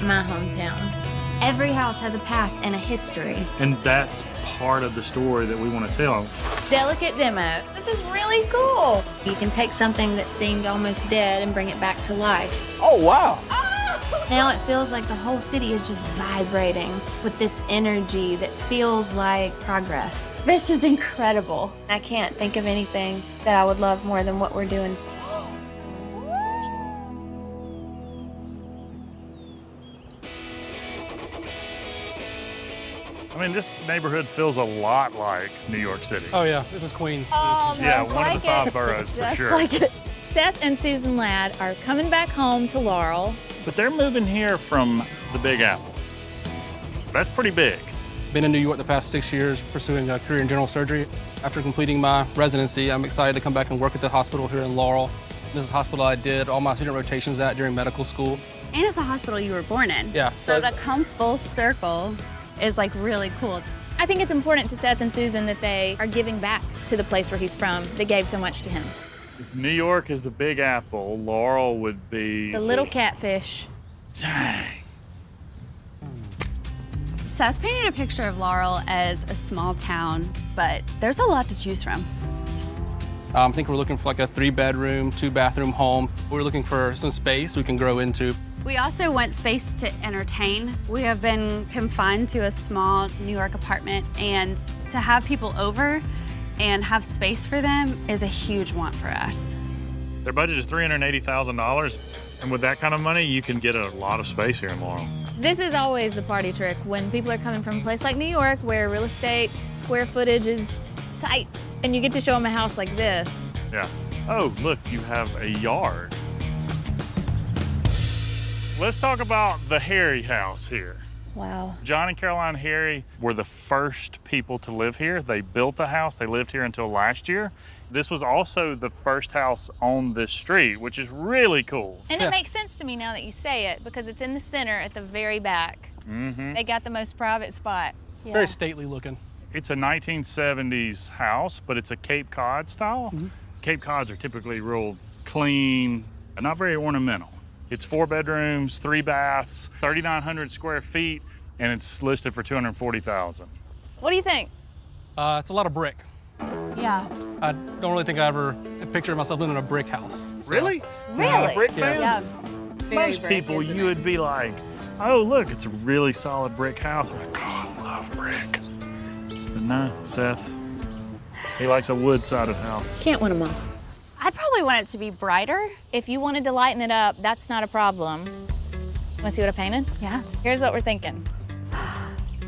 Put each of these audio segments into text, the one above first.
my hometown. Every house has a past and a history. And that's part of the story that we want to tell. Delicate demo. This is really cool. You can take something that seemed almost dead and bring it back to life. Oh, wow. Now it feels like the whole city is just vibrating with this energy that feels like progress. This is incredible. I can't think of anything that I would love more than what we're doing. I mean, this neighborhood feels a lot like New York City. Oh yeah, this is Queens. Yeah, one of the 5 boroughs for sure. Like it. Seth and Susan Ladd are coming back home to Laurel. But they're moving here from the Big Apple. That's pretty big. Been in New York the past 6 years pursuing a career in general surgery. After completing my residency, I'm excited to come back and work at the hospital here in Laurel. This is the hospital I did all my student rotations at during medical school. And it's the hospital you were born in. Yeah. So to come full circle is like really cool. I think it's important to Seth and Susan that they are giving back to the place where he's from that gave so much to him. If New York is the Big Apple, Laurel would be... The little catfish. Dang. Seth painted a picture of Laurel as a small town, but there's a lot to choose from. I think we're looking for like a 3-bedroom, 2-bathroom home. We're looking for some space we can grow into. We also want space to entertain. We have been confined to a small New York apartment, and to have people over and have space for them is a huge want for us. Their budget is $380,000, and with that kind of money, you can get a lot of space here in Laurel. This is always the party trick when people are coming from a place like New York where real estate square footage is tight, and you get to show them a house like this. Yeah. Oh, look, you have a yard. Let's talk about the Harry house here. Wow. John and Caroline Harry were the first people to live here. They built the house. They lived here until last year. This was also the first house on this street, which is really cool. And it makes sense to me now that you say it because it's in the center at the very back. Mm-hmm. They got the most private spot. Yeah. Very stately looking. It's a 1970s house, but it's a Cape Cod style. Mm-hmm. Cape Cods are typically real clean, not very ornamental. It's 4 bedrooms, 3 baths, 3,900 square feet, and it's listed for $240,000. What do you think? It's a lot of brick. Yeah. I don't really think I ever pictured myself living in a brick house. So. Really? Really? Not a brick fan? Yeah. Most people, you would be like, oh, look, it's a really solid brick house. I'm like, oh, I love brick. But no, Seth, he likes a wood-sided house. Can't win them all. I'd probably want it to be brighter. If you wanted to lighten it up, that's not a problem. Want to see what I painted? Yeah. Here's what we're thinking.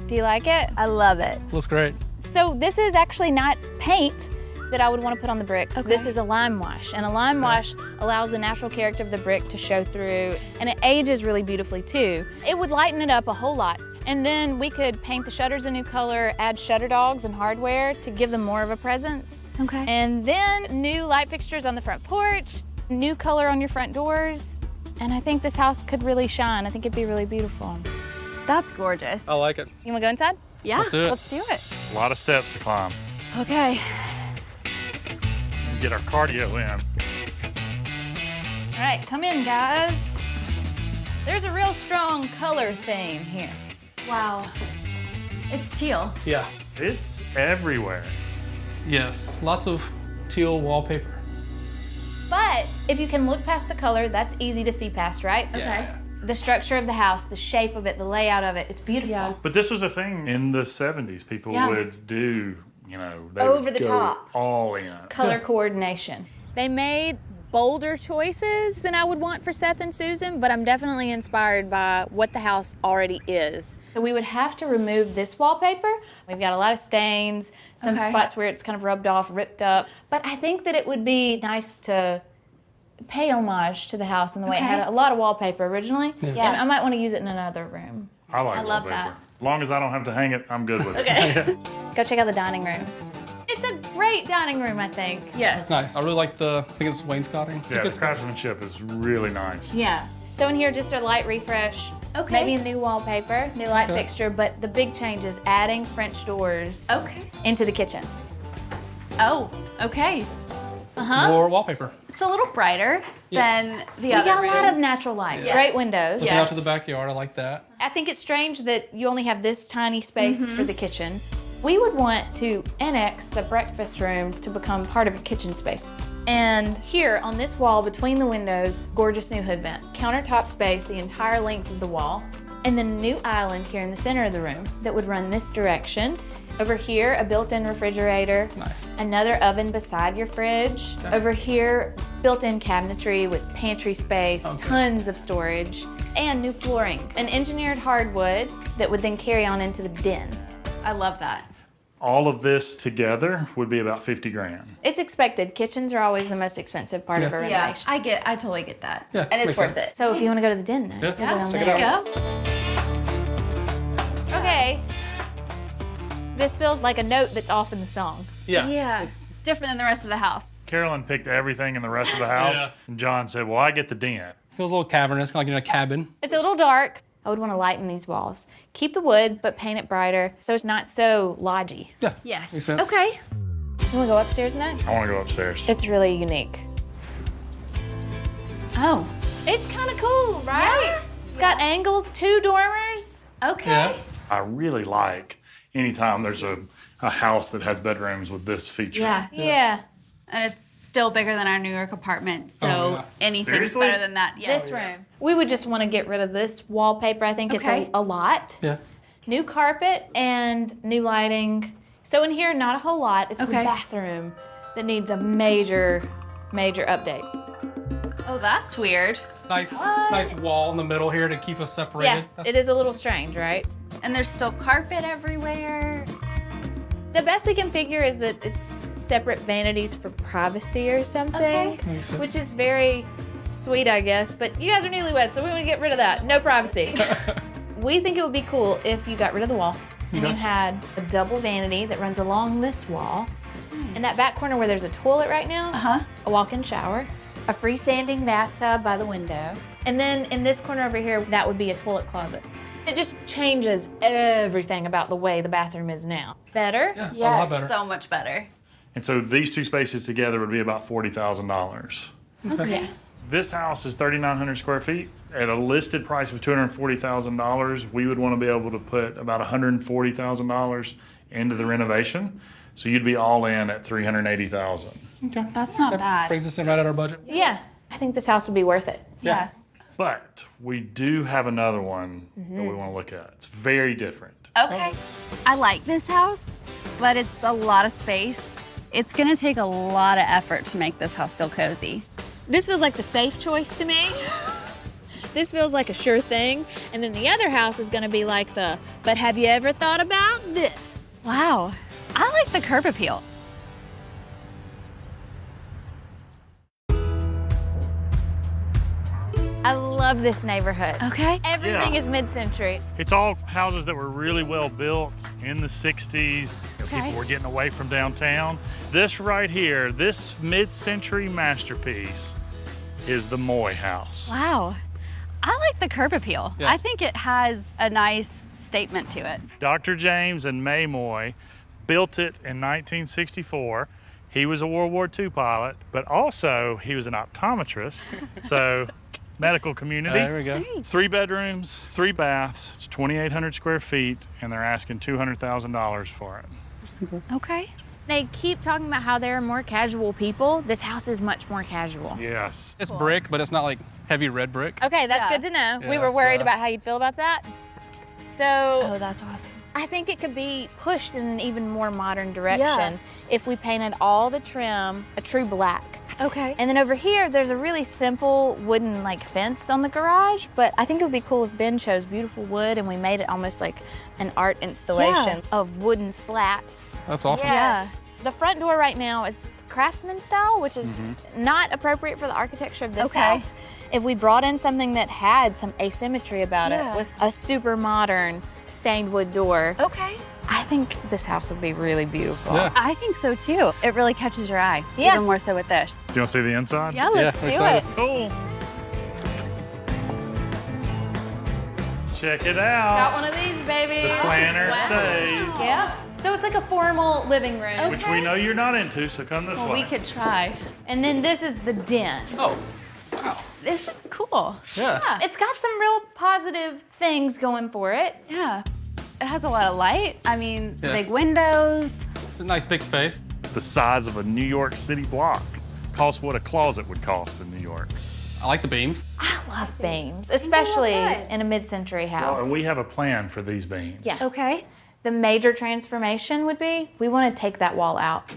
Do you like it? I love it. Looks great. So this is actually not paint that I would want to put on the bricks. Okay. This is a lime wash, and a lime wash allows the natural character of the brick to show through, and it ages really beautifully too. It would lighten it up a whole lot. And then we could paint the shutters a new color, add shutter dogs and hardware to give them more of a presence. Okay. And then new light fixtures on the front porch, new color on your front doors. And I think this house could really shine. I think it'd be really beautiful. That's gorgeous. I like it. You wanna go inside? Yeah, Let's do it. Let's do it. A lot of steps to climb. Okay. Get our cardio in. All right, come in, guys. There's a real strong color theme here. Wow. It's teal. Yeah. It's everywhere. Yes. Lots of teal wallpaper. But if you can look past the color, that's easy to see past, right? Yeah. The structure of the house, the shape of it, the layout of it, it's beautiful. Yeah. But this was a thing in the 70s. People Yeah. would do, you know, they Over would the go top. all in. Color coordination. They made bolder choices than I would want for Seth and Susan, but I'm definitely inspired by what the house already is. So we would have to remove this wallpaper. We've got a lot of stains, some spots where it's kind of rubbed off, ripped up. But I think that it would be nice to pay homage to the house in the way it had a lot of wallpaper originally. And I might want to use it in another room. I like I love wallpaper. that. As long as I don't have to hang it, I'm good with it. Go check out the dining room. It's a great dining room, I think. Yes. Nice. I really like I think it's wainscoting. It's a Yeah, good the space. craftsmanship is really nice. Yeah. So in here, just a light refresh. Okay. Maybe a new wallpaper, new light fixture, but the big change is adding French doors Okay. into the kitchen. Oh, okay. Uh-huh. More wallpaper. It's a little brighter than the We other got a lot of rooms. natural light, Yes. great windows. Looking out to the backyard, I like that. I think it's strange that you only have this tiny space for the kitchen. We would want to annex the breakfast room to become part of a kitchen space. And here on this wall between the windows, gorgeous new hood vent. Countertop space the entire length of the wall. And then a new island here in the center of the room that would run this direction. Over here, a built-in refrigerator. Nice. Another oven beside your fridge. Okay. Over here, built-in cabinetry with pantry space, tons of storage, and new flooring. An engineered hardwood that would then carry on into the den. I love that. All of this together would be about 50 grand. It's expected. Kitchens are always the most expensive part of a Yeah, renovation. I totally get that. Yeah, and it's makes worth sense. it. So if you want to go to the den next, Yeah, we'll go down check it there. out. Go. Okay. This feels like a note that's off in the song. Yeah. Yeah. It's, Different than the rest of the house. Carolyn picked everything in the rest of the house, Yeah. and John said, well, I get the den. feels a little cavernous, kind of like in a cabin. It's a little dark. I would want to lighten these walls. Keep the wood, but paint it brighter so it's not so lodgy. Yeah. Yes. Makes sense. Okay. You want to go upstairs next? I want to go upstairs. It's really unique. Oh. It's kind of cool, right? Yeah. It's got angles, 2 dormers. Okay. Yeah. I really like anytime there's a house that has bedrooms with this feature. Yeah. Yeah. And it's still bigger than our New York apartment, so Oh, yeah. anything's Seriously? better than that. Yes. This room. We would just want to get rid of this wallpaper. I think Okay. it's a lot. Yeah. New carpet and new lighting. So in here, not a whole lot. It's the Okay. bathroom that needs a major update. Oh, that's weird. Nice wall in the middle here to keep us separated. Yeah, it is a little strange, right? And there's still carpet everywhere. The best we can figure is that it's separate vanities for privacy or something, Okay. Makes sense. which is very sweet, I guess. But you guys are newlyweds, so we want to get rid of that. No privacy. We think it would be cool if you got rid of the wall and you had a double vanity that runs along this wall. In that back corner where there's a toilet right now, a walk-in shower, a freestanding bathtub by the window, and then in this corner over here, that would be a toilet closet. It just changes everything about the way the bathroom is now. Better? Yeah, a lot Yes, better. so much better. And so these two spaces together would be about $40,000. Yeah. This house is 3,900 square feet. At a listed price of $240,000, we would want to be able to put about $140,000 into the renovation. So you'd be all in at $380,000. Okay. That's not bad. Brings us in right at our budget. Yeah. I think this house would be worth it. Yeah. But we do have another one that we want to look at. It's very different. Okay. I like this house, but it's a lot of space. It's gonna take a lot of effort to make this house feel cozy. This feels like the safe choice to me. This feels like a sure thing. And then the other house is gonna be like the, but have you ever thought about this? Wow. I like the curb appeal. I love this neighborhood. Okay. Everything Yeah. is mid-century. It's all houses that were really well built in the 60s. Okay. People were getting away from downtown. This right here, this mid-century masterpiece is the Moy House. Wow. I like the curb appeal. Yeah. I think it has a nice statement to it. Dr. James and May Moy built it in 1964. He was a World War II pilot, but also he was an optometrist. So medical community. There we go. It's 3 bedrooms, 3 baths. It's 2,800 square feet, and they're asking $200,000 for it. Okay. They keep talking about how there are more casual people. This house is much more casual. Yes. It's brick, but it's not like heavy red brick. Okay, that's Yeah. good to know. We Yeah, were worried so- about how you'd feel about that. So that's awesome. I think it could be pushed in an even more modern direction if we painted all the trim a true black. Okay. And then over here, there's a really simple wooden like fence on the garage, but I think it would be cool if Ben chose beautiful wood and we made it almost like an art installation of wooden slats. That's awesome. Yes. The front door right now is craftsman style, which is not appropriate for the architecture of this Okay. house. If we brought in something that had some asymmetry about Yeah. it with a super modern stained wood door, Okay. I think this house would be really beautiful. Yeah. I think so too. It really catches your eye. Yeah. Even more so with this. Do you want to see the inside? Yeah, let's I'm do excited. it. Cool. Check it Got out. one of these, baby. The planner stays. Yeah. So it's like a formal living room. Which we know you're not into, so come this way. We could try. And then this is the den. Oh, wow. This is cool. Yeah. It's got some real positive things going for it. Yeah. It has a lot of light. I mean, Yeah. big windows. It's a nice big space. The size of a New York City block. Costs what a closet would cost in New York. I like the beams. I love beams, especially that. in a mid-century house. And we have a plan for these beams. Yeah. Okay. The major transformation would be, we want to take that wall out.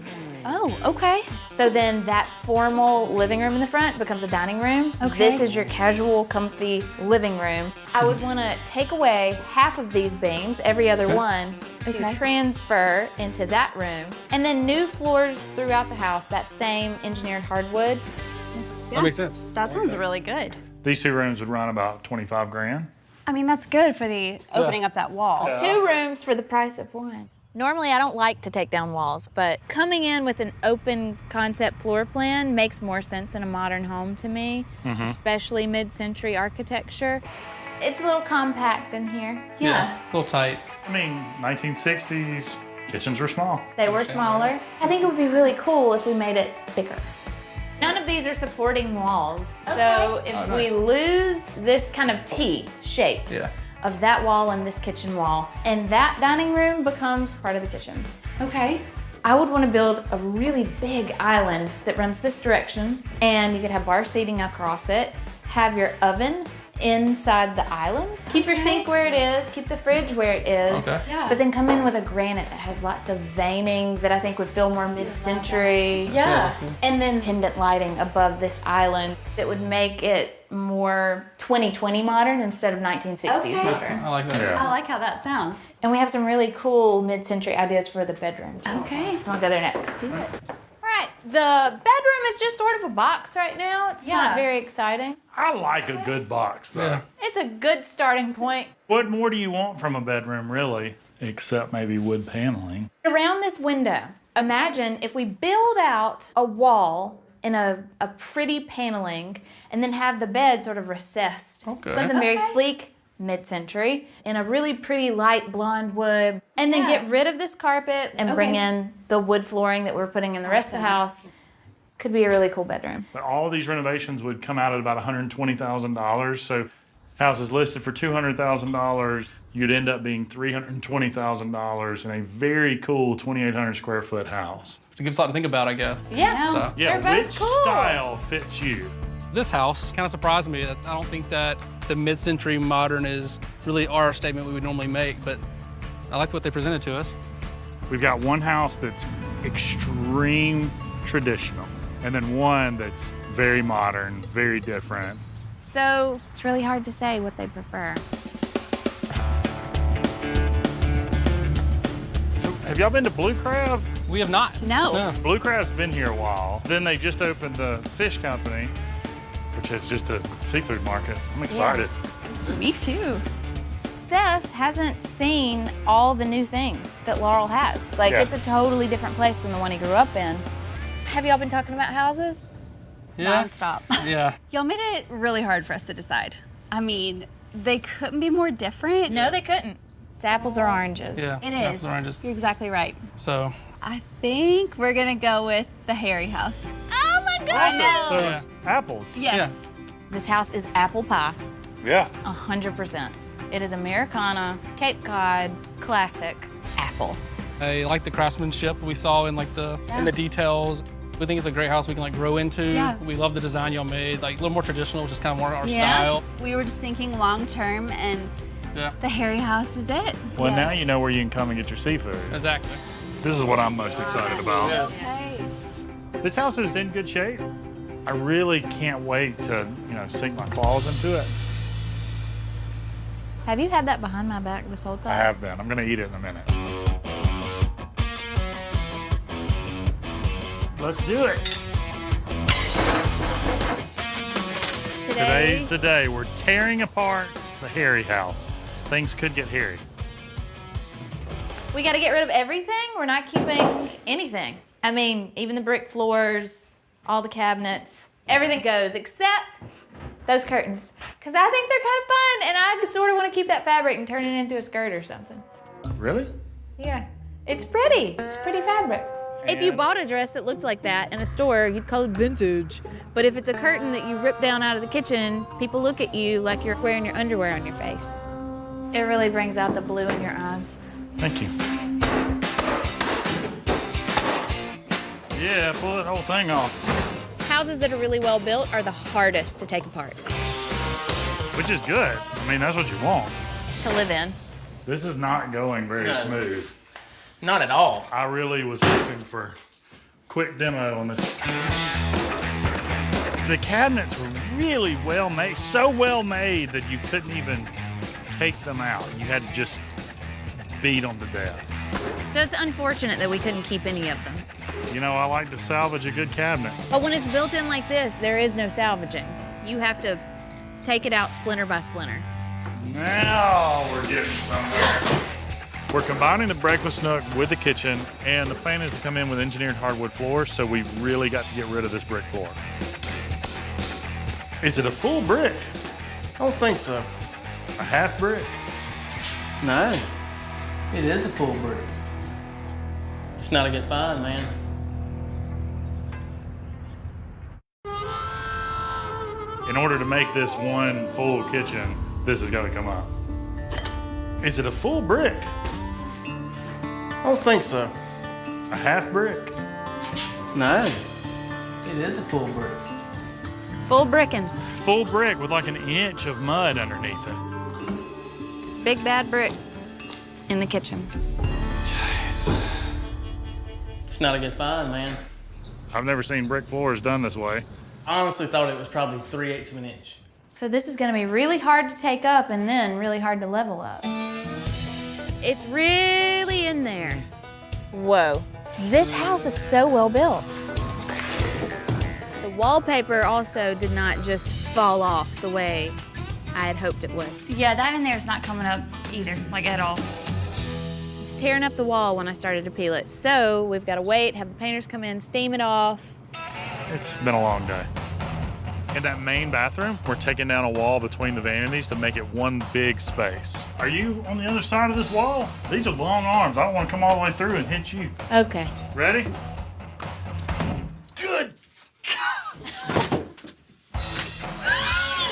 Oh, okay. So then that formal living room in the front becomes a dining room. Okay. This is your casual, comfy living room. I would want to take away half of these beams, every other one, to Okay. transfer into that room. And then new floors throughout the house, that same engineered hardwood. That makes sense. That sounds really good. These 2 rooms would run about 25 grand. I mean, that's good for the opening up that wall. 2 rooms for the price of 1. Normally, I don't like to take down walls, but coming in with an open concept floor plan makes more sense in a modern home to me, especially mid-century architecture. It's a little compact in here. A little tight. I mean, 1960s, kitchens were small. They were smaller. I think it would be really cool if we made it bigger. None of these are supporting walls, so if we lose this kind of T shape Yeah. of that wall and this kitchen wall, and that dining room becomes part of the kitchen, Okay. I would want to build a really big island that runs this direction, and you could have bar seating across it, have your oven inside the island, keep your sink where it is, keep the fridge where it is, Okay. Yeah. but then come in with a granite that has lots of veining that I think would feel more mid-century. Yeah. And then pendant lighting above this island that would make it more 2020 modern instead of 1960s Okay. modern. I like that. Yeah. I like how that sounds. And we have some really cool mid-century ideas for the bedroom too. Okay. So I'll go there next. Do it. All right, the bedroom is just sort of a box right now. It's not Yeah. very exciting. I like a good box, though. Yeah. It's a good starting point. What more do you want from a bedroom, really? Except maybe wood paneling. Around this window, imagine if we build out a wall in a pretty paneling and then have the bed sort of recessed. Okay. Something very sleek, mid-century, in a really pretty light blonde wood. And then get rid of this carpet and bring in the wood flooring that we're putting in the rest of the house. Could be a really cool bedroom. But all these renovations would come out at about $120,000. So house is listed for $200,000. You'd end up being $320,000 in a very cool 2,800 square foot house. It gives a lot to think about, I guess. Yeah. So, Yeah, They're both which cool. style fits you? This house kind of surprised me. I don't think that the mid-century modern is really our statement we would normally make, but I liked what they presented to us. We've got one house that's extreme traditional, and then one that's very modern, very different. So it's really hard to say what they prefer. So have y'all been to Blue Crab? We have not. No. Blue Crab's been here a while. Then they just opened the fish company, which is just a seafood market. I'm excited. Me too. Seth hasn't seen all the new things that Laurel has. Like, Yeah. it's a totally different place than the one he grew up in. Have y'all been talking about houses? Yeah. Nonstop. Yeah. Y'all made it really hard for us to decide. I mean, they couldn't be more different. No, they couldn't. It's apples or oranges. Yeah. It apples is. and oranges. You're exactly right. So, I think we're gonna go with the Harry house. Oh my I goodness! know. So Yeah. apples. Yes. This house is apple pie, Yeah. 100%. It is Americana, Cape Cod, classic apple. I like the craftsmanship we saw in like in the details. We think it's a great house we can like grow into. Yeah. We love the design y'all made, like a little more traditional, which is kind of more our Yeah. style. We were just thinking long term, and Yeah. the Harry house is it. Well, now you know where you can come and get your seafood. Exactly. This is what I'm most excited about. Okay. This house is in good shape. I really can't wait to, sink my claws into it. Have you had that behind my back this whole time? I have been. I'm gonna eat it in a minute. Let's do it. Today's the day. We're tearing apart the Harry house. Things could get hairy. We got to get rid of everything. We're not keeping anything. I mean, even the brick floors, all the cabinets, everything goes except those curtains. Because I think they're kind of fun, and I sort of want to keep that fabric and turn it into a skirt or something. Really? Yeah. It's pretty. It's pretty fabric. If you And- bought a dress that looked like that in a store, you'd call it vintage. But if it's a curtain that you rip down out of the kitchen, people look at you like you're wearing your underwear on your face. It really brings out the blue in your eyes. Thank you. Yeah, pull that whole thing off. Houses that are really well built are the hardest to take apart, Which is good. I mean, that's what you want. to live in. This is not going very No. smooth. Not at all. I really was hoping for quick demo on this. The cabinets were really well made, so well made that you couldn't even take them out. You had to just beat them to death. So it's unfortunate that we couldn't keep any of them. You know, I like to salvage a good cabinet. But when it's built in like this, there is no salvaging. You have to take it out splinter by splinter. Now we're getting somewhere. We're combining the breakfast nook with the kitchen, and the plan is to come in with engineered hardwood floors, so we really got to get rid of this brick floor. Is it a full brick? I don't think so. A half brick? No. It is a full brick. It's not a good find, man. In order to make this one full kitchen, this is gonna come up. Is it a full brick? I don't think so. A half brick? No. It is a full brick. Full brickin'. Full brick with like an inch of mud underneath it. Big bad brick in the kitchen. Jeez. It's not a good find, man. I've never seen brick floors done this way. I honestly thought it was probably 3/8 of an inch. So this is gonna be really hard to take up and then really hard to level up. It's really in there. Whoa. This house is so well built. The wallpaper also did not just fall off the way I had hoped it would. Yeah, that in there is not coming up either, like at all. It's tearing up the wall when I started to peel it. So we've got to wait, have the painters come in, steam it off. It's been a long day. In that main bathroom, we're taking down a wall between the vanities to make it one big space. Are you on the other side of this wall? These are long arms. I don't want to come all the way through and hit you. Okay. Ready? Good.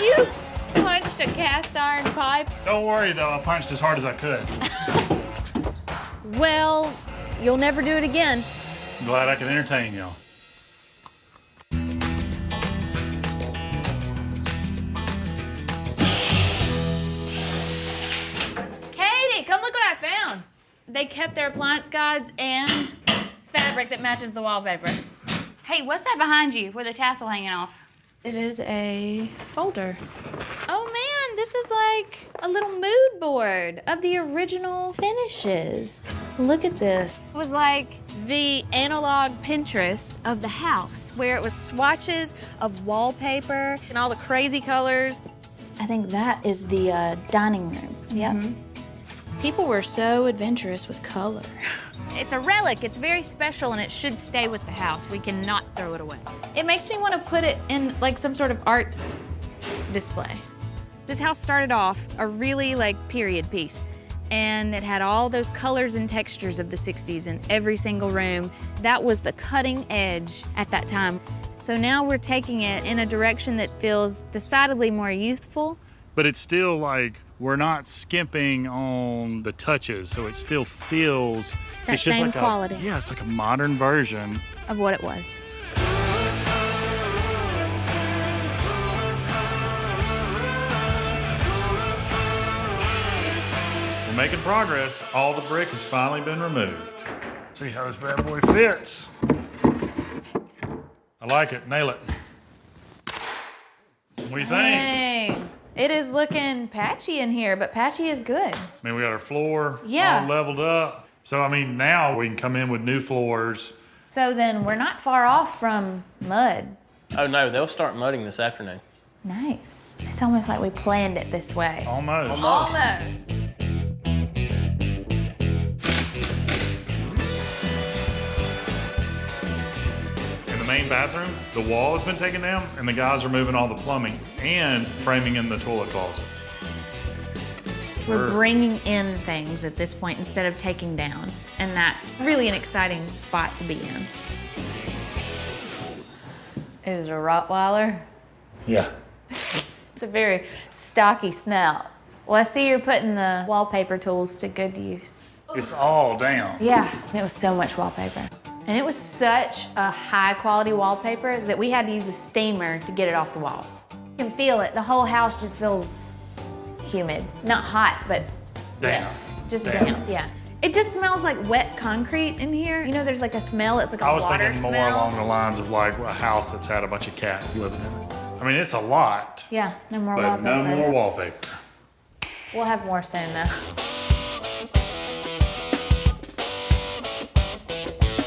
You punched a cast iron pipe? Don't worry though, I punched as hard as I could. Well, you'll never do it again. I'm glad I could entertain y'all. Katie, come look what I found. They kept their appliance guides and fabric that matches the wallpaper. Hey, what's that behind you with the tassel hanging off? It is a folder. Oh man, this is like a little mood board of the original finishes. Look at this. It was like the analog Pinterest of the house, where it was swatches of wallpaper and all the crazy colors. I think that is the dining room. Yep. People were so adventurous with color. It's a relic, it's very special, and it should stay with the house. We cannot throw it away. It makes me want to put it in like some sort of art display. This house started off a really like period piece, and it had all those colors and textures of the 60s in every single room. That was the cutting edge at that time. So now we're taking it in a direction that feels decidedly more youthful. But it's still like, we're not skimping on the touches, so it still feels That it's just same like quality. Yeah, it's like a modern version. Of what it was. We're making progress. All the brick has finally been removed. See how this bad boy fits. I like it. Nail it. What do you think? Dang. It is looking patchy in here, but patchy is good. I mean, we got our floor Yeah. all leveled up. So, I mean, now we can come in with new floors. So then we're not far off from mud. Oh no, they'll start mudding this afternoon. Nice. It's almost like we planned it this way. Almost. Almost. In the main bathroom, the wall has been taken down, and the guys are moving all the plumbing and framing in the toilet closet. We're bringing in things at this point instead of taking down. And that's really an exciting spot to be in. Is it a Rottweiler? Yeah. It's a very stocky snout. Well, I see you're putting the wallpaper tools to good use. It's all down. Yeah, it was so much wallpaper. And it was such a high quality wallpaper that we had to use a steamer to get it off the walls. You can feel it. The whole house just feels humid. Not hot, but Damp. wet. Just damp, yeah. It just smells like wet concrete in here. You know, there's like a smell, it's like a I was water thinking more smell. along the lines of like a house that's had a bunch of cats living in it. I mean, it's a lot, Yeah, no more but wallpaper. no more wallpaper. We'll have more soon though.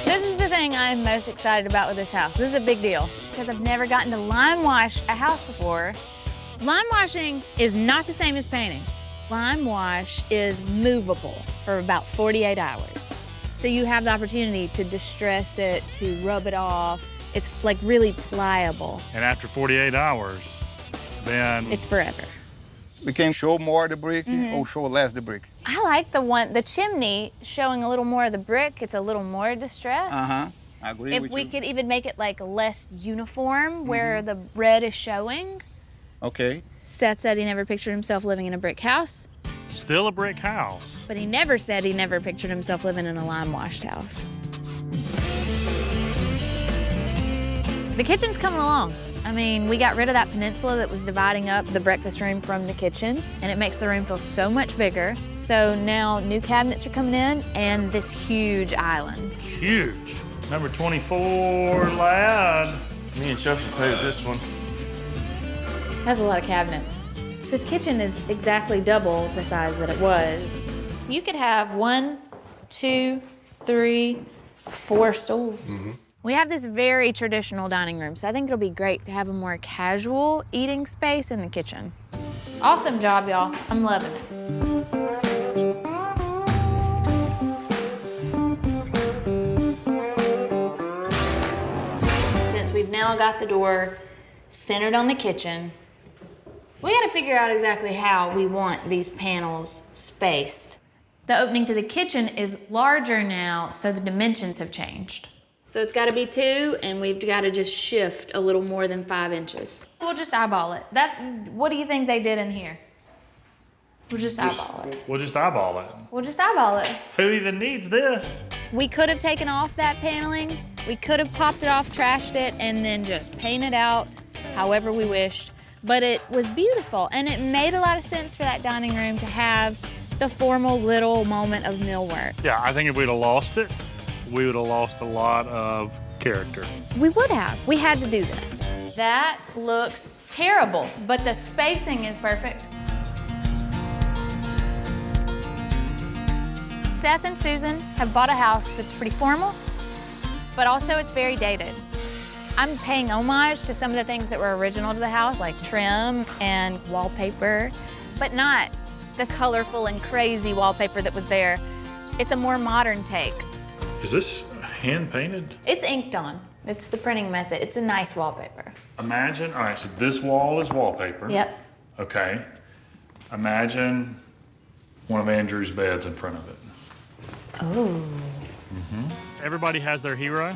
This is the thing I'm most excited about with this house. This is a big deal because I've never gotten to lime wash a house before. Lime washing is not the same as painting. Lime wash is movable for about 48 hours. So you have the opportunity to distress it, to rub it off. It's like really pliable. And after 48 hours, then It's forever. We can show more the brick or show less the brick. I like the chimney showing a little more of the brick. It's a little more distressed. I agree If with we you. could even make it like less uniform where the red is showing. Okay. Seth said he never pictured himself living in a brick house, still a brick house. but he never said he never pictured himself living in a lime washed house. The kitchen's coming along. I mean, we got rid of that peninsula that was dividing up the breakfast room from the kitchen, and it makes the room feel so much bigger. So now new cabinets are coming in and this huge island. Huge. Number 24, lad. Me and Chuck should take this one. Has a lot of cabinets. This kitchen is exactly double the size that it was. You could have 1, 2, 3, 4 stools. We have this very traditional dining room, so I think it'll be great to have a more casual eating space in the kitchen. Awesome job, y'all. I'm loving it. Since we've now got the door centered on the kitchen, we gotta figure out exactly how we want these panels spaced. The opening to the kitchen is larger now, so the dimensions have changed. So it's gotta be 2, and we've gotta just shift a little more than 5 inches. We'll just eyeball it. What do you think they did in here? We'll just eyeball it. We'll just eyeball it. We'll just eyeball it. Who even needs this? We could have taken off that paneling. We could have popped it off, trashed it, and then just painted out however we wished. But it was beautiful, and it made a lot of sense for that dining room to have the formal little moment of millwork. Yeah, I think if we'd have lost it, we would have lost a lot of character. We would have. We had to do this. That looks terrible, but the spacing is perfect. Seth and Susan have bought a house that's pretty formal, but also it's very dated. I'm paying homage to some of the things that were original to the house, like trim and wallpaper, but not the colorful and crazy wallpaper that was there. It's a more modern take. Is this hand painted? It's inked on. It's the printing method. It's a nice wallpaper. Imagine, all right, so this wall is wallpaper. Yep. Okay. Imagine one of Andrew's beds in front of it. Oh. Everybody has their hero.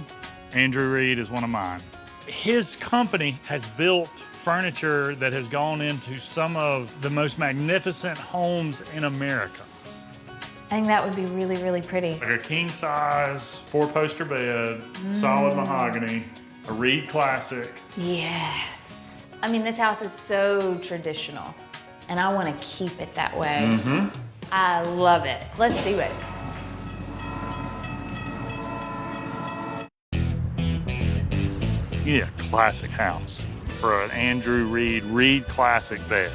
Andrew Reed is one of mine. His company has built furniture that has gone into some of the most magnificent homes in America. I think that would be really, really pretty. Like a king size, 4-poster bed, solid mahogany, a Reed classic. Yes. I mean, this house is so traditional, and I want to keep it that way. I love it. Let's do it. You need a classic house for an Andrew Reed classic bed.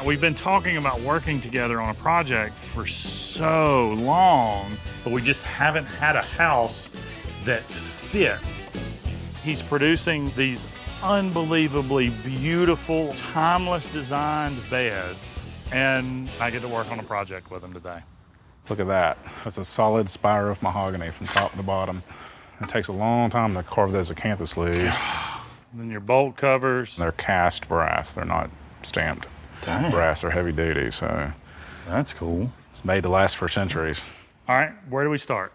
We've been talking about working together on a project for so long, but we just haven't had a house that fit. He's producing these unbelievably beautiful, timeless designed beds, and I get to work on a project with him today. Look at that. That's a solid spire of mahogany from top to bottom. It takes a long time to carve those acanthus sleeves. And then your bolt covers. They're cast brass. They're not stamped brass. They're heavy duty, so That's cool. It's made to last for centuries. All right, where do we start?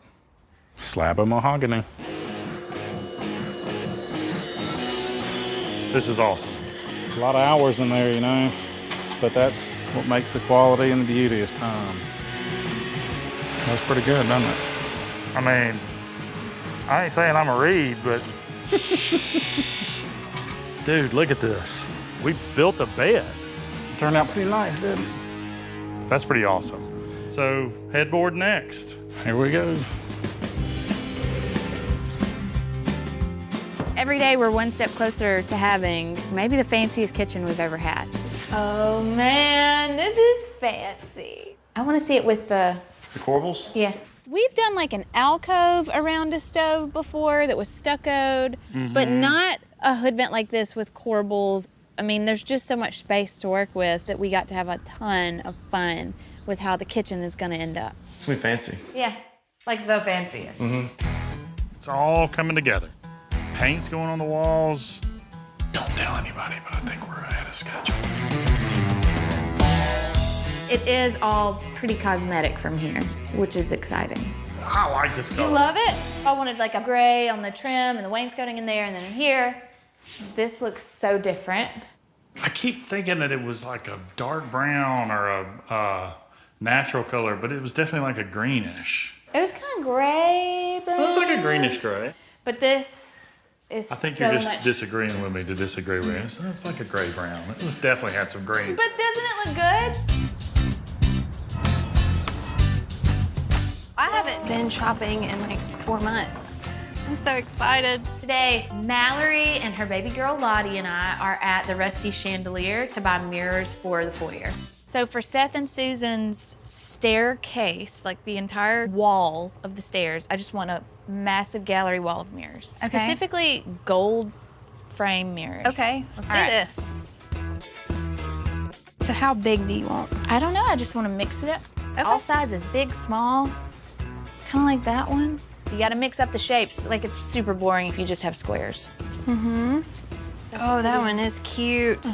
Slab of mahogany. This is awesome. A lot of hours in there, you know, but that's what makes the quality and the beauty is time. That's pretty good, doesn't it? I mean, I ain't saying I'm a read, but dude, look at this. We built a bed. Turned out pretty nice, didn't it? That's pretty awesome. So headboard next. Here we go. Every day we're one step closer to having maybe the fanciest kitchen we've ever had. Oh man, this is fancy. I want to see it with the corbels? Yeah. We've done like an alcove around a stove before that was stuccoed, but not a hood vent like this with corbels. I mean, there's just so much space to work with that we got to have a ton of fun with how the kitchen is gonna end up. It's gonna be fancy. Yeah, like the fanciest. It's all coming together. Paint's going on the walls. Don't tell anybody, but I think we're ahead of schedule. It is all pretty cosmetic from here, which is exciting. I like this color. You love it? I wanted like a gray on the trim and the wainscoting in there, and then in here, this looks so different. I keep thinking that it was like a dark brown or a natural color, but it was definitely like a greenish. It was kind of gray brown. It was like a greenish gray. But this is I think so you're just much. disagreeing with me to disagree with you. So it's like a gray brown. It was definitely had some green. But doesn't it look good? I haven't been shopping in like 4 months. I'm so excited. Today, Mallory and her baby girl Lottie and I are at the Rusty Chandelier to buy mirrors for the foyer. So for Seth and Susan's staircase, like the entire wall of the stairs, I just want a massive gallery wall of mirrors. Okay. Specifically gold frame mirrors. Okay, let's do All right. this. So how big do you want? I don't know, I just want to mix it up. Okay. All sizes, big, small, kind of like that one. You gotta mix up the shapes. Like it's super boring if you just have squares. Oh, that one is cute.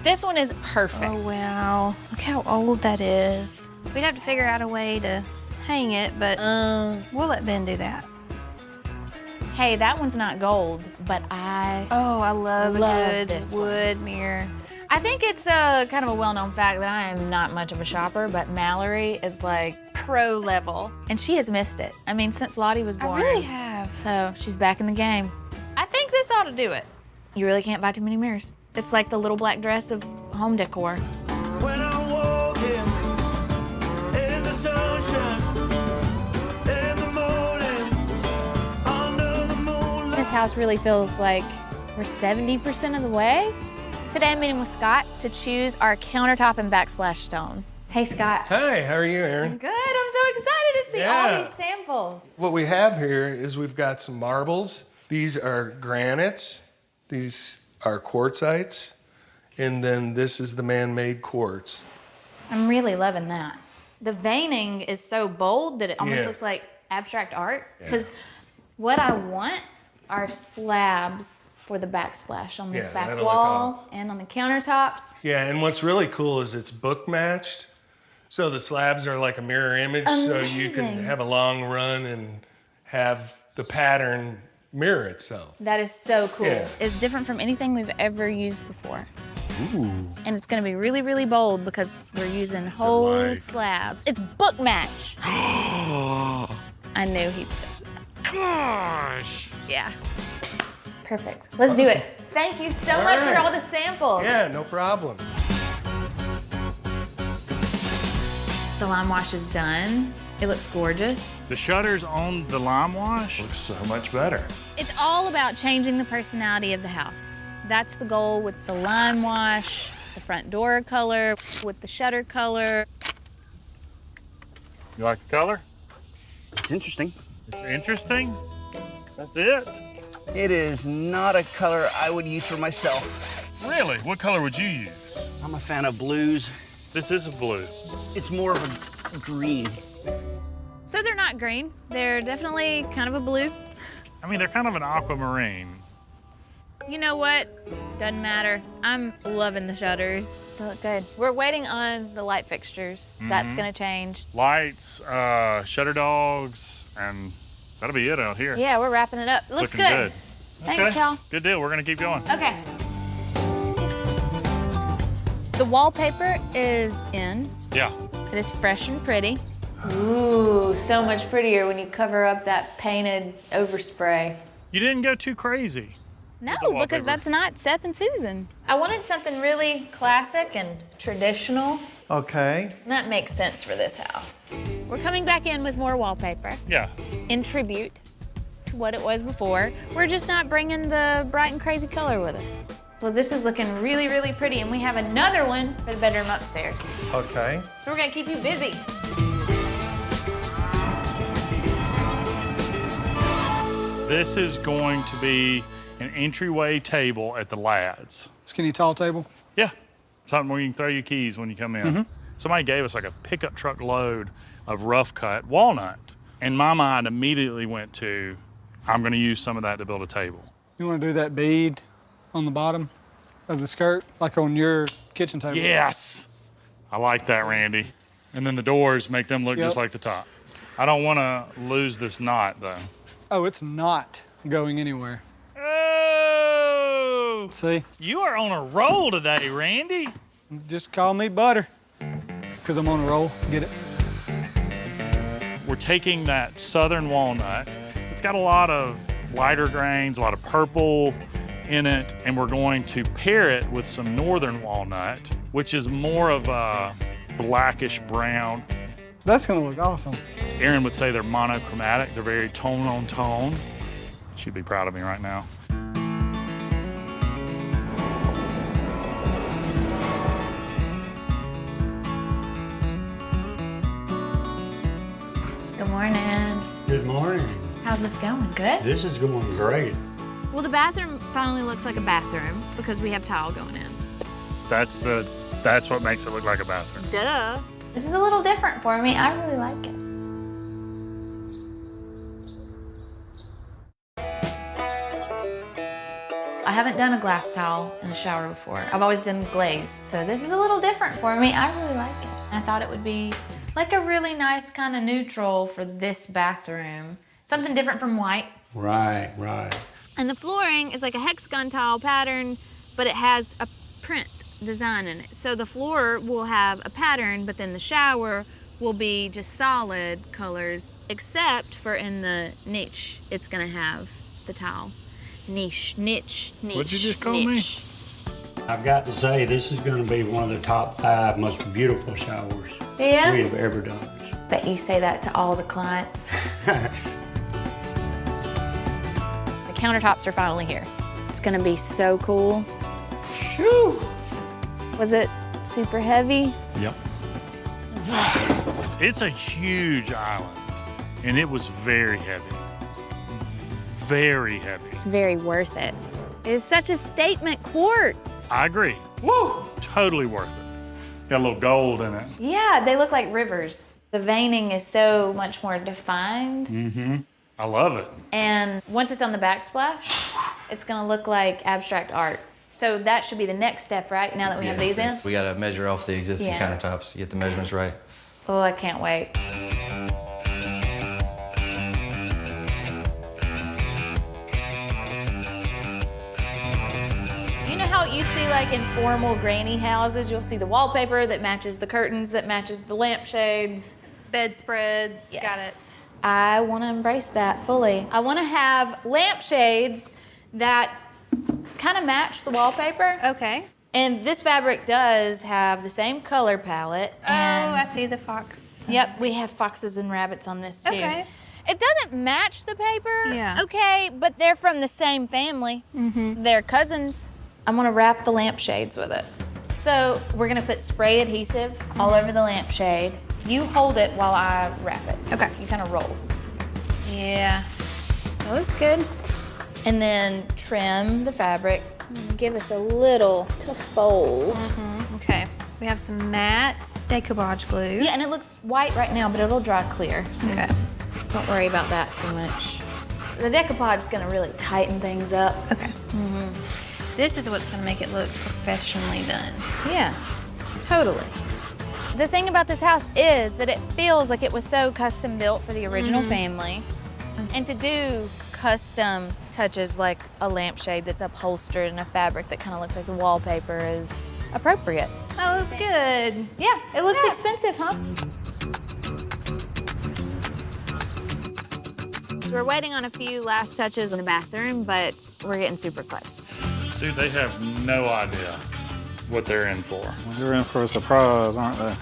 This one is perfect. Oh, wow. Look how old that is. We'd have to figure out a way to hang it, but we'll let Ben do that. Hey, that one's not gold, but Oh, I love a good this wood mirror. I think it's kind of a well-known fact that I am not much of a shopper, but Mallory is like Pro level. and she has missed it. I mean, since Lottie was born. I really have. So she's back in the game. I think this ought to do it. You really can't buy too many mirrors. It's like the little black dress of home decor. When I'm walking in the sunshine, in the morning, under the moonlight. This house really feels like we're 70% of the way. Today I'm meeting with Scott to choose our countertop and backsplash stone. Hey, Scott. Hi, how are you, Erin? Good, I'm so excited to see all Yeah. these samples. What we have here is we've got some marbles. These are granites. These are quartzites. And then this is the man-made quartz. I'm really loving that. The veining is so bold that it almost Yeah. looks like abstract art. Because what I want are slabs for the backsplash on this Yeah, back that'll look wall and on the countertops. Yeah, and what's really cool is it's book matched. So the slabs are like a mirror image, so you can Amazing. have a long run and have the pattern mirror itself. That is so cool. Yeah. It's different from anything we've ever used before. Ooh. And it's gonna be really, really bold because we're using whole like? slabs. It's book match. I knew he'd say that. Gosh. Yeah. Perfect. Let's do it. Thank you so much for right. all the samples. Yeah, no problem. The lime wash is done. It looks gorgeous. The shutters on the lime wash look so much better. It's all about changing the personality of the house. That's the goal with the lime wash, the front door color, with the shutter color. You like the color? It's interesting. It's interesting. That's it. It is not a color I would use for myself. Really? What color would you use? I'm a fan of blues. This is a blue. It's more of a green. So they're not green. They're definitely kind of a blue. I mean, they're kind of an aquamarine. You know what? Doesn't matter. I'm loving the shutters. They look good. We're waiting on the light fixtures. That's gonna change. Lights, shutter dogs, and that'll be it out here. Yeah, we're wrapping it up. Looks Looking good. Thanks, Okay. y'all. Good deal. We're gonna keep going. Okay. The wallpaper is in. Yeah. It is fresh and pretty. Ooh, so much prettier when you cover up that painted overspray. You didn't go too crazy. No, the because wallpaper. that's not Seth and Susan. I wanted something really classic and traditional. Okay. And that makes sense for this house. We're coming back in with more wallpaper Yeah. in tribute to what it was before. We're just not bringing the bright and crazy color with us. Well, this is looking really, really pretty, and we have another one for the bedroom upstairs. Okay. So we're gonna keep you busy. This is going to be an entryway table at the Lads. Skinny tall table. Yeah. Something where you can throw your keys when you come in. Somebody gave us like a pickup truck load of rough cut walnut. And my mind immediately went to, I'm gonna use some of that to build a table. You want to do that bead on the bottom of the skirt, like on your kitchen table? Yes. I like that, Randy. And then the doors make them look just like the top. I don't wanna lose this knot though. Oh, it's not going anywhere. Oh! See? You are on a roll today, Randy. Just call me Butter, because I'm on a roll. Get it? We're taking that southern walnut. It's got a lot of lighter grains, a lot of purple in it, and we're going to pair it with some northern walnut, which is more of a blackish brown. That's gonna look awesome. Erin would say they're monochromatic. They're very tone on tone. She'd be proud of me right now. Good morning. Good morning. How's this going? Good? This is going great. Well, the bathroom finally looks like a bathroom because we have tile going in. That's what makes it look like a bathroom. Duh. This is a little different for me. I really like it. I haven't done a glass towel in a shower before. I've always done glaze, so this is a little different for me. I really like it. I thought it would be like a really nice kind of neutral for this bathroom. Something different from white. Right, right. And the flooring is like a hexagon tile pattern, but it has a print design in it. So the floor will have a pattern, but then the shower will be just solid colors, except for in the niche, it's gonna have the tile. Niche. What'd you just call me? I've got to say, this is going to be one of the top 5 most beautiful showers Yeah? we have ever done. Bet you say that to all the clients. The countertops are finally here. It's gonna be so cool. Shoo! Was it super heavy? Yep. It's a huge island, and it was very heavy. Very heavy. It's very worth it. It's such a statement quartz. I agree. Woo! Totally worth it. Got a little gold in it. Yeah, they look like rivers. The veining is so much more defined. Mm-hmm. I love it. And once it's on the backsplash, it's gonna look like abstract art. So that should be the next step, right? Now that we have these in? We gotta measure off the existing Yeah. countertops to get the measurements right. Oh, I can't wait. You know how you see like in formal granny houses, you'll see the wallpaper that matches the curtains, that matches the lampshades. Bedspreads, Yes. got it. I want to embrace that fully. I want to have lampshades that kind of match the wallpaper. Okay. And this fabric does have the same color palette. And Oh, I see the fox. Yep, we have foxes and rabbits on this too. Okay. It doesn't match the paper. Yeah. Okay, but they're from the same family. They're cousins. I'm gonna wrap the lampshades with it. So we're gonna put spray adhesive all over the lampshade. You hold it while I wrap it. Okay. You kind of roll. Yeah, that looks good. And then trim the fabric. Give us a little to fold. Okay. We have some matte decoupage glue. Yeah, and it looks white right now, but it'll dry clear. So Okay. don't worry about that too much. The decoupage is gonna really tighten things up. Okay. This is what's gonna make it look professionally done. Yeah, totally. The thing about this house is that it feels like it was so custom built for the original family. And to do custom touches like a lampshade that's upholstered in a fabric that kind of looks like the wallpaper is appropriate. That looks good. Yeah, it looks expensive, huh? So we're waiting on a few last touches in the bathroom, but we're getting super close. Dude, they have no idea what they're in for. Well, they're in for a surprise, aren't they?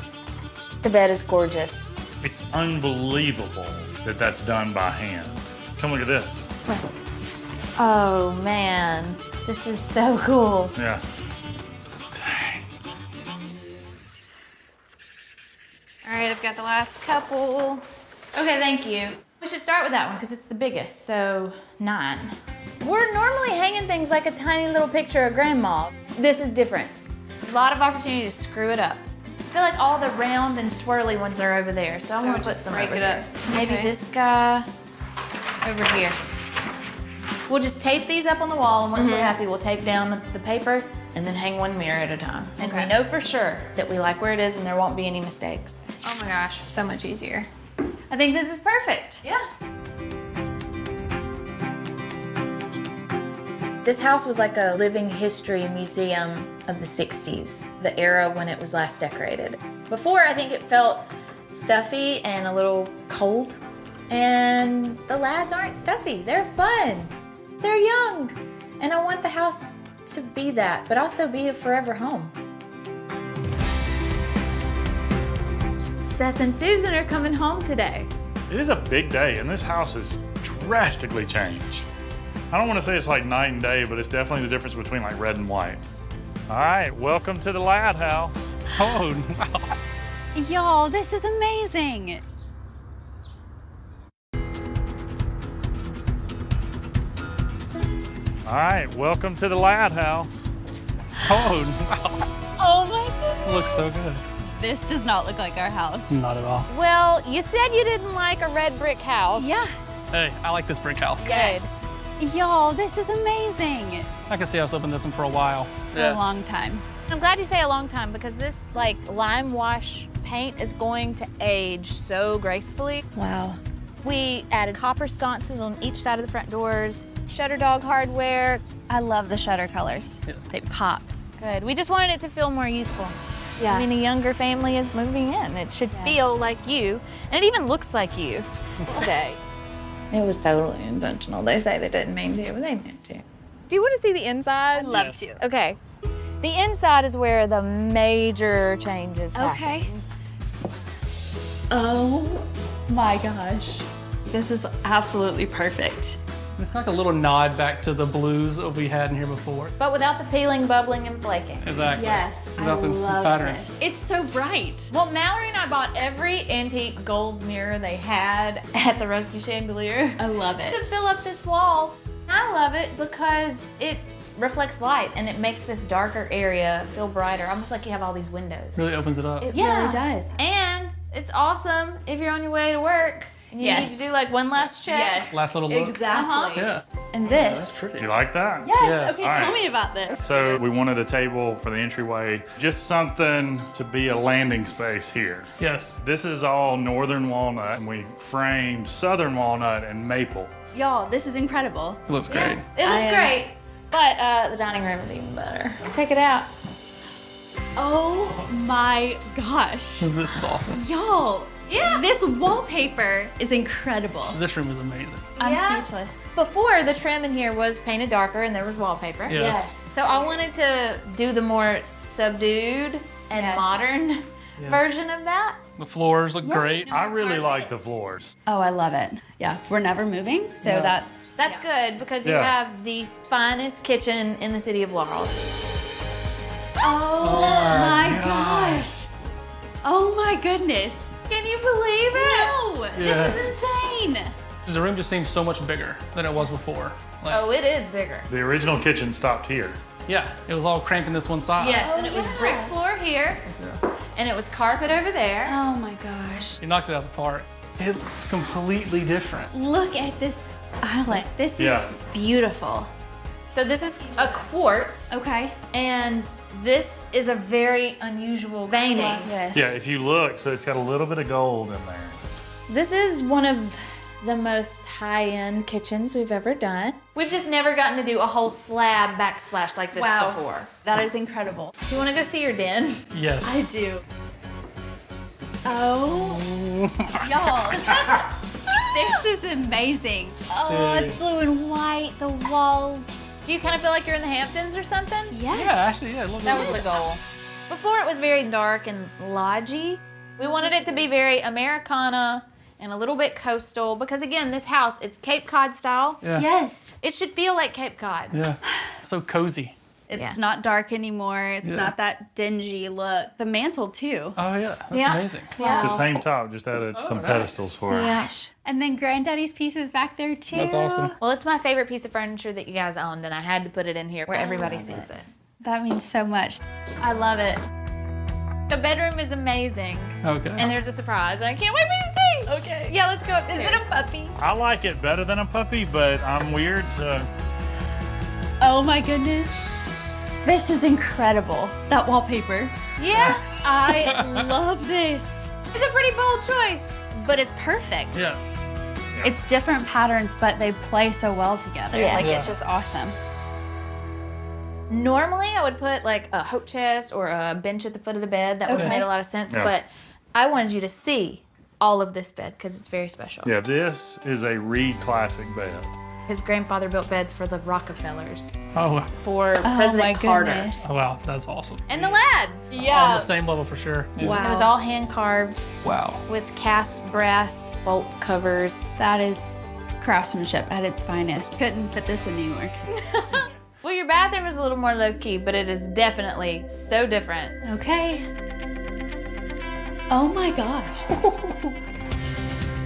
The bed is gorgeous. It's unbelievable that that's done by hand. Come look at this. Oh man, this is so cool. Yeah. All right, I've got the last couple. Okay, thank you. We should start with that one because it's the biggest, so 9. We're normally hanging things like a tiny little picture of grandma. This is different. A lot of opportunity to screw it up. I feel like all the round and swirly ones are over there, so I want to put some break it up. Maybe this guy over here. We'll just tape these up on the wall, and once we're happy, we'll take down the paper and then hang one mirror at a time. And we know for sure that we like where it is and there won't be any mistakes. Oh my gosh, so much easier. I think this is perfect. Yeah. This house was like a living history museum of the 60s, the era when it was last decorated. Before, I think it felt stuffy and a little cold. And the lads aren't stuffy, they're fun. They're young. And I want the house to be that, but also be a forever home. Seth and Susan are coming home today. It is a big day, and this house has drastically changed. I don't want to say it's like night and day, but it's definitely the difference between like red and white. All right, welcome to the Lad House. Oh, wow. Y'all, this is amazing. All right, welcome to the Lad House. Oh, wow. Oh my goodness. It looks so good. This does not look like our house. Not at all. Well, you said you didn't like a red brick house. Yeah. Hey, I like this brick house. Yes. Y'all, this is amazing. I can see us living in this one for a while. For a long time. I'm glad you say a long time because this like lime wash paint is going to age so gracefully. Wow. We added copper sconces on each side of the front doors, shutter dog hardware. I love the shutter colors. Yeah. They pop. Good. We just wanted it to feel more youthful. Yeah. I mean, a younger family is moving in. It should feel like you, and it even looks like you today. It was totally intentional. They say they didn't mean to, but they meant to. Do you want to see the inside? I'd love to. Okay. The inside is where the major changes happened. Oh my gosh. This is absolutely perfect. It's kind of like a little nod back to the blues that we had in here before. But without the peeling, bubbling, and flaking. Exactly. Yes, Without I the love patterns. this. It's so bright. Well, Mallory and I bought every antique gold mirror they had at the Rusty Chandelier. I love it. To fill up this wall. I love it because it reflects light and it makes this darker area feel brighter, almost like you have all these windows. Really opens it up. It really does. And it's awesome if you're on your way to work and you need to do like one last check. Yes. Last little look. Exactly. Yeah. And this. That's pretty. You like that? Yes. Okay, All tell right. me about this. So we wanted a table for the entryway, just something to be a landing space here. Yes. This is all northern walnut, and we framed southern walnut and maple. Y'all, this is incredible. It looks great. It looks great, but the dining room is even better. Check it out. Oh my gosh. This is awesome. Y'all, this wallpaper is incredible. This room is amazing. I'm speechless. Before, the trim in here was painted darker and there was wallpaper. Yes. So I wanted to do the more subdued and modern version of that. The floors look great. I really like the floors. Oh, I love it. Yeah, we're never moving, so that's good because you have the finest kitchen in the city of Laurel. Oh my gosh. Oh my goodness. Can you believe it? No, Yes. this is insane. The room just seems so much bigger than it was before. Like, Oh, it is bigger. The original kitchen stopped here. yeah, it was all cramped in this one side. Yes, and it was brick floor here, and it was carpet over there. Oh my gosh. You knocked it out of the park. It's completely different. Look at this island. This is Yeah. beautiful. So this is a quartz. Okay. And this is a very unusual veining. I love this. Yeah, if you look, so it's got a little bit of gold in there. This is one of the most high-end kitchens we've ever done. We've just never gotten to do a whole slab backsplash like this before. That is incredible. Do you want to go see your den? Yes. I do. Oh, y'all. This is amazing. Oh, it's blue and white, the walls. Do you kind of feel like you're in the Hamptons or something? Yes. Yeah, actually, yeah. That was the goal. Before it was very dark and lodgy. We wanted it to be very Americana and a little bit coastal because again, this house, it's Cape Cod style. Yeah. Yes. It should feel like Cape Cod. Yeah. So cozy. It's not dark anymore. It's not that dingy look. The mantle too. Oh yeah, that's amazing. Yeah. It's the same top, just added some pedestals for it. Gosh. And then Granddaddy's piece is back there too. That's awesome. Well, it's my favorite piece of furniture that you guys owned and I had to put it in here where everybody sees it. That means so much. I love it. The bedroom is amazing. Okay. And there's a surprise and I can't wait for you to see. Okay. Yeah, let's go upstairs. Is it a puppy? I like it better than a puppy, but I'm weird, so. Oh my goodness. This is incredible. That wallpaper. Yeah. I love this. It's a pretty bold choice, but it's perfect. Yeah. It's different patterns, but they play so well together. Yeah. Like, it's just awesome. Normally, I would put like a hope chest or a bench at the foot of the bed. That would have Okay. made a lot of sense, Yeah. but I wanted you to see all of this bed because it's very special. Yeah, this is a Reed Classic bed. His grandfather built beds for the Rockefellers, Oh, wow. for Oh President my Carter, goodness. Oh, wow, that's awesome. and the lads. On the same level for sure. Yeah. Wow. It was all hand carved Wow. with cast brass bolt covers. That is craftsmanship at its finest. Couldn't put this in New York. Well, your bathroom is a little more low key, but it is definitely so different. Okay. Oh my gosh.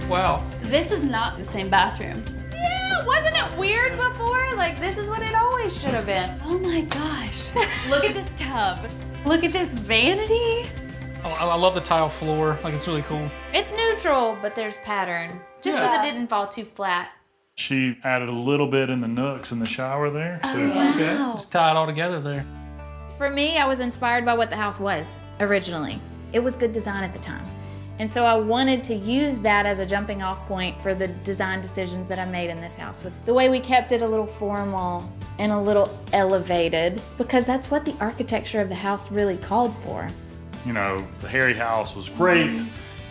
Wow. This is not the same bathroom. Yeah, wasn't it weird before? Like, this is what it always should have been. Oh my gosh. Look at this tub. Look at this vanity. Oh, I love the tile floor. Like, it's really cool. It's neutral, but there's pattern, just so that it didn't fall too flat. She added a little bit in the nooks in the shower there. So Okay. Just tie it all together there. For me, I was inspired by what the house was originally. It was good design at the time. And so I wanted to use that as a jumping off point for the design decisions that I made in this house. With the way we kept it a little formal and a little elevated, because that's what the architecture of the house really called for. you know, the Harry house was great.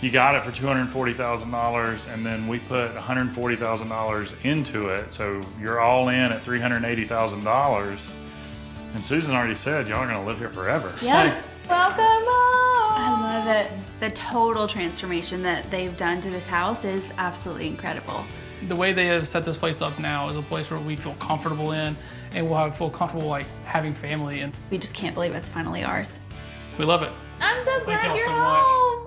You got it for $240,000, and then we put $140,000 into it. So you're all in at $380,000. And Susan already said, y'all are gonna live here forever. Yeah. Welcome home. I love it. The total transformation that they've done to this house is absolutely incredible. The way they have set this place up now is a place where we feel comfortable in, and we'll feel comfortable like having family, and we just can't believe it's finally ours. we love it. I'm so glad y'all you're so much. home.